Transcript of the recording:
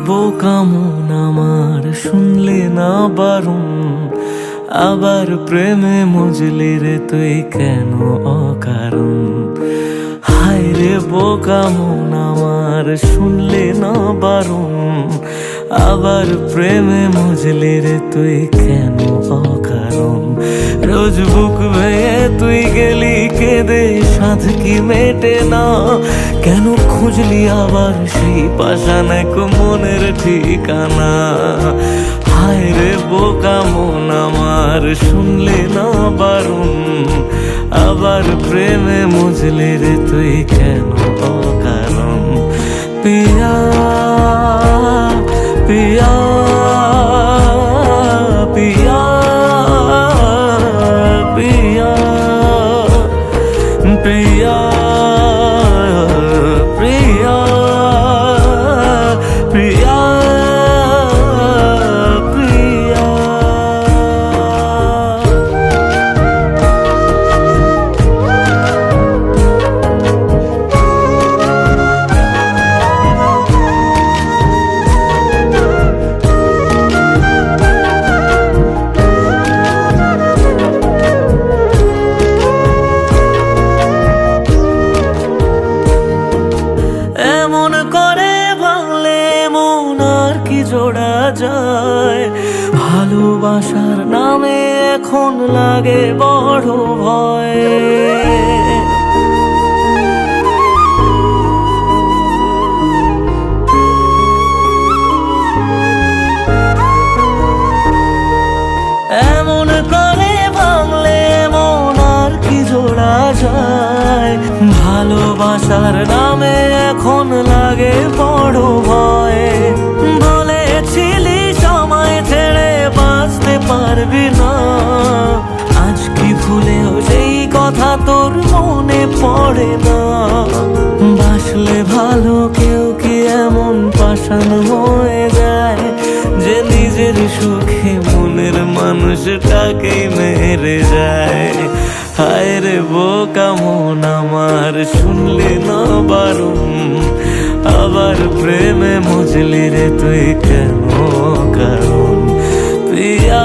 বোকা মন আমার শুনলে না বারণ, আবার প্রেমে মজলি রে তুই কেন অকারণ। হায় রে বোকা মন আমার শুনলে না বারণ, আবার প্রেমে মজলি রে তুই কেন অকারণ। রোজ বুক ভেঙে তুই গেলি কেঁদে, সাধ কি মেটে না, কেন খুঁজলি আবার সেই পাষাণ এক মনের ঠিকানা। হায় রে বোকা মন আমার শুনলে না বারণ, আবার প্রেমে মজলি রে তুই কেন অকারণ। পিয়া পিয়া পিয়া পিয়া প্রিয়া প্রিয়া প্রিয়া প্রিয়া। এমন করে ভাঙলে মন আর কি জোড়া যায়, ভালোবাসার নামে এখন লাগে বড় ভয়। এমন করে ভাঙলে মন আর কি জোড়া যায়, ভালোবাসার নামে এখন লাগে বড় ভয়। বলেছিলি সময় ছেড়ে বাঁচতে পারবি না, আজ কি ভুলেও সেই কথা তোর মনে পড়ে না। বাসলে ভালো কেউ কি এমন পাষাণ হয়ে যায়, যে নিজের সুখে মনের মানুষটাকেই মেরে যায়। হায় রে বোকা মন আমার শুনলি না বারণ, আবার প্রেমে মজলি রে তুই কেন কারণ। পিয়া